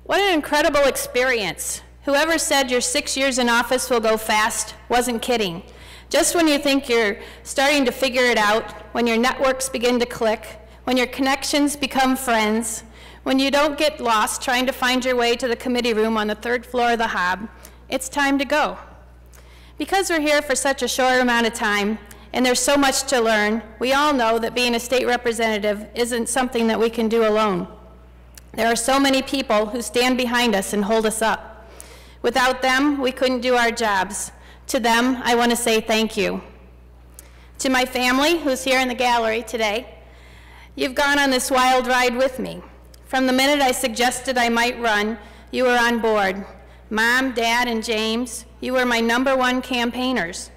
What an incredible experience. Whoever said your 6 years in office will go fast wasn't kidding. Just when you think you're starting to figure it out, when your networks begin to click, when your connections become friends, when you don't get lost trying to find your way to the committee room on the 3rd floor of the Hob, it's time to go. Because we're here for such a short amount of time, and there's so much to learn, we all know that being a state representative isn't something that we can do alone. There are so many people who stand behind us and hold us up. Without them, we couldn't do our jobs. To them, I want to say thank you. To my family, who's here in the gallery today, you've gone on this wild ride with me. From the minute I suggested I might run, you were on board. Mom, Dad, and James, you were my #1 campaigners.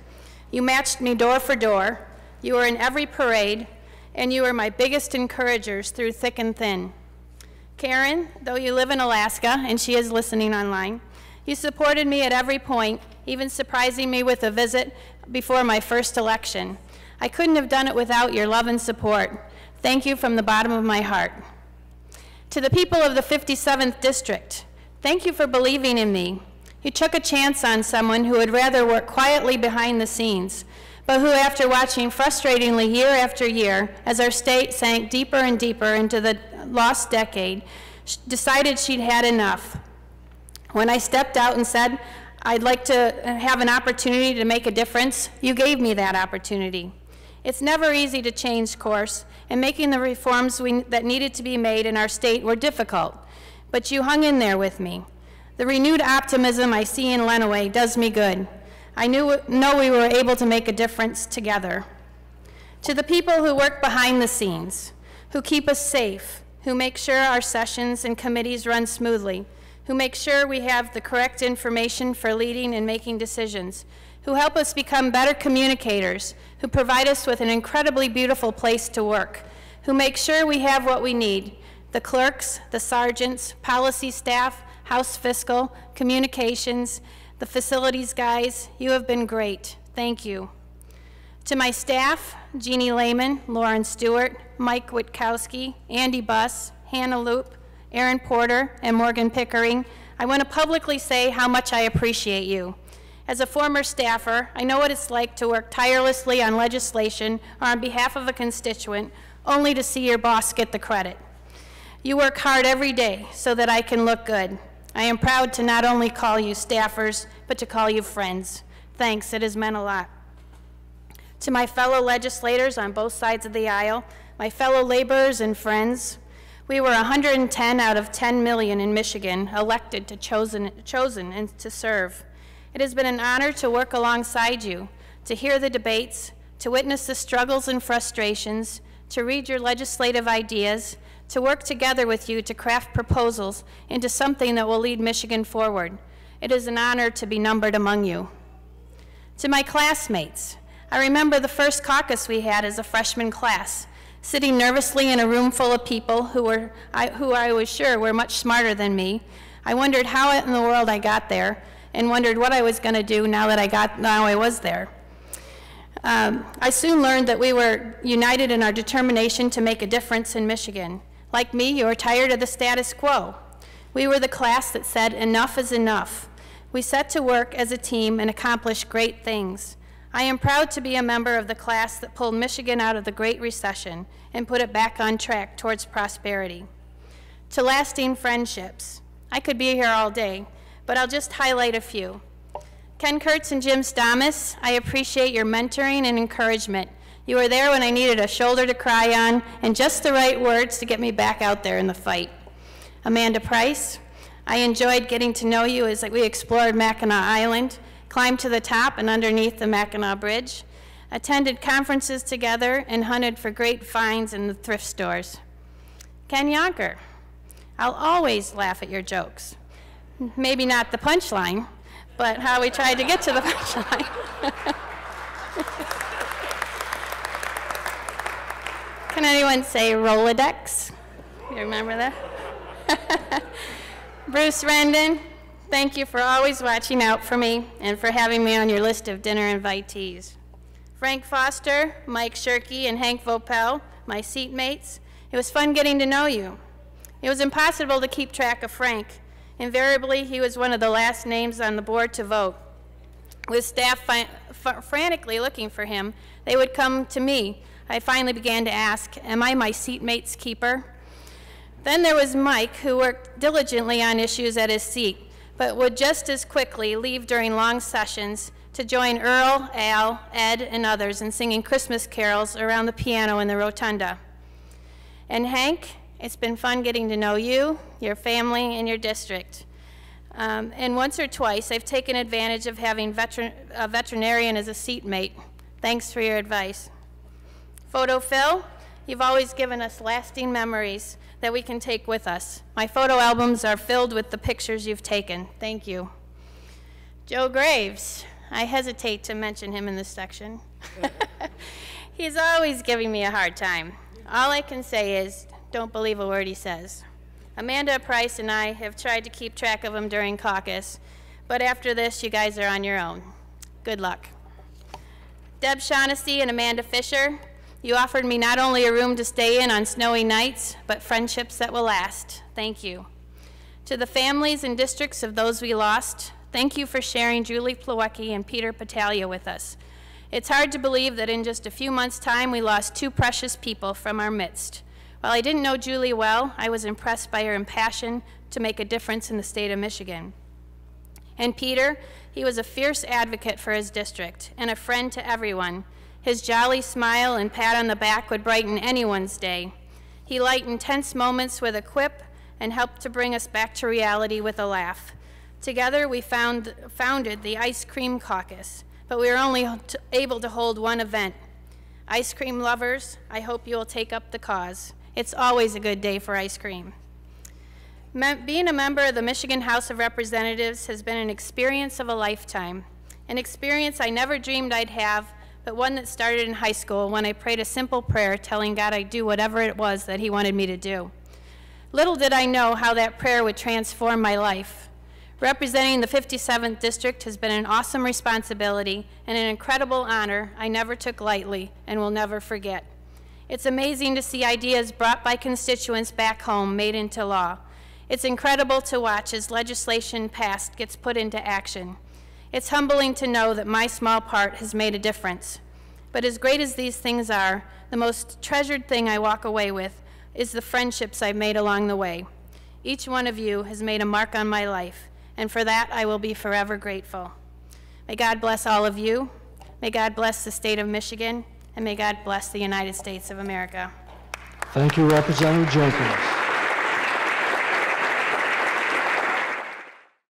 You matched me door for door. You were in every parade, and you were my biggest encouragers through thick and thin. Karen, though you live in Alaska, and she is listening online, you supported me at every point, even surprising me with a visit before my first election. I couldn't have done it without your love and support. Thank you from the bottom of my heart. To the people of the 57th District, thank you for believing in me. You took a chance on someone who would rather work quietly behind the scenes, but who, after watching frustratingly year after year, as our state sank deeper and deeper into the lost decade, decided she'd had enough. When I stepped out and said, I'd like to have an opportunity to make a difference, you gave me that opportunity. It's never easy to change course, and making the reforms that needed to be made in our state were difficult, but you hung in there with me. The renewed optimism I see in Lenawee does me good. I know we were able to make a difference together. To the people who work behind the scenes, who keep us safe, who make sure our sessions and committees run smoothly, who make sure we have the correct information for leading and making decisions, who help us become better communicators, who provide us with an incredibly beautiful place to work, who make sure we have what we need, the clerks, the sergeants, policy staff, House Fiscal, communications, the facilities guys, you have been great. Thank you. To my staff, Jeannie Lehman, Lauren Stewart, Mike Witkowski, Andy Buss, Hannah Loop, Aaron Porter, and Morgan Pickering, I want to publicly say how much I appreciate you. As a former staffer, I know what it's like to work tirelessly on legislation or on behalf of a constituent, only to see your boss get the credit. You work hard every day so that I can look good. I am proud to not only call you staffers, but to call you friends. Thanks, it has meant a lot. To my fellow legislators on both sides of the aisle, my fellow laborers and friends, we were 110 out of 10 million in Michigan elected to chosen and to serve. It has been an honor to work alongside you, to hear the debates, to witness the struggles and frustrations, to read your legislative ideas, to work together with you to craft proposals into something that will lead Michigan forward. It is an honor to be numbered among you. To my classmates, I remember the first caucus we had as a freshman class, sitting nervously in a room full of people who I was sure were much smarter than me. I wondered how in the world I got there, and wondered what I was going to do now I was there. I soon learned that we were united in our determination to make a difference in Michigan. Like me, you were tired of the status quo. We were the class that said, enough is enough. We set to work as a team and accomplished great things. I am proud to be a member of the class that pulled Michigan out of the Great Recession and put it back on track towards prosperity. To lasting friendships, I could be here all day, but I'll just highlight a few. Ken Kurtz and Jim Stamas, I appreciate your mentoring and encouragement. You were there when I needed a shoulder to cry on and just the right words to get me back out there in the fight. Amanda Price, I enjoyed getting to know you as we explored Mackinac Island, climbed to the top and underneath the Mackinac Bridge, attended conferences together, and hunted for great finds in the thrift stores. Ken Yonker, I'll always laugh at your jokes. Maybe not the punchline, but how we tried to get to the punchline. Can anyone say Rolodex? You remember that? Bruce Rendon, thank you for always watching out for me and for having me on your list of dinner invitees. Frank Foster, Mike Shirkey, and Hank Vopel, my seatmates, it was fun getting to know you. It was impossible to keep track of Frank. Invariably, he was one of the last names on the board to vote. With staff frantically looking for him, they would come to me. I finally began to ask, am I my seatmate's keeper? Then there was Mike, who worked diligently on issues at his seat, but would just as quickly leave during long sessions to join Earl, Al, Ed, and others in singing Christmas carols around the piano in the rotunda. And Hank, it's been fun getting to know you, your family, and your district. And once or twice, I've taken advantage of having a veterinarian as a seatmate. Thanks for your advice. Photo Phil, you've always given us lasting memories that we can take with us. My photo albums are filled with the pictures you've taken. Thank you. Joe Graves, I hesitate to mention him in this section. He's always giving me a hard time. All I can say is, don't believe a word he says. Amanda Price and I have tried to keep track of him during caucus, but after this, you guys are on your own. Good luck. Deb Shaughnessy and Amanda Fisher, you offered me not only a room to stay in on snowy nights, but friendships that will last. Thank you. To the families and districts of those we lost, thank you for sharing Julie Plawecki and Peter Patalia with us. It's hard to believe that in just a few months' time, we lost two precious people from our midst. While I didn't know Julie well, I was impressed by her passion to make a difference in the state of Michigan. And Peter, he was a fierce advocate for his district and a friend to everyone. His jolly smile and pat on the back would brighten anyone's day. He lightened tense moments with a quip and helped to bring us back to reality with a laugh. Together, we founded the Ice Cream Caucus, but we were only able to hold one event. Ice cream lovers, I hope you will take up the cause. It's always a good day for ice cream. Being a member of the Michigan House of Representatives has been an experience of a lifetime, an experience I never dreamed I'd have, but one that started in high school when I prayed a simple prayer telling God I'd do whatever it was that he wanted me to do. Little did I know how that prayer would transform my life. Representing the 57th District has been an awesome responsibility and an incredible honor I never took lightly and will never forget. It's amazing to see ideas brought by constituents back home made into law. It's incredible to watch as legislation passed gets put into action. It's humbling to know that my small part has made a difference. But as great as these things are, the most treasured thing I walk away with is the friendships I've made along the way. Each one of you has made a mark on my life, and for that I will be forever grateful. May God bless all of you. May God bless the state of Michigan, and may God bless the United States of America. Thank you, Representative Jenkins.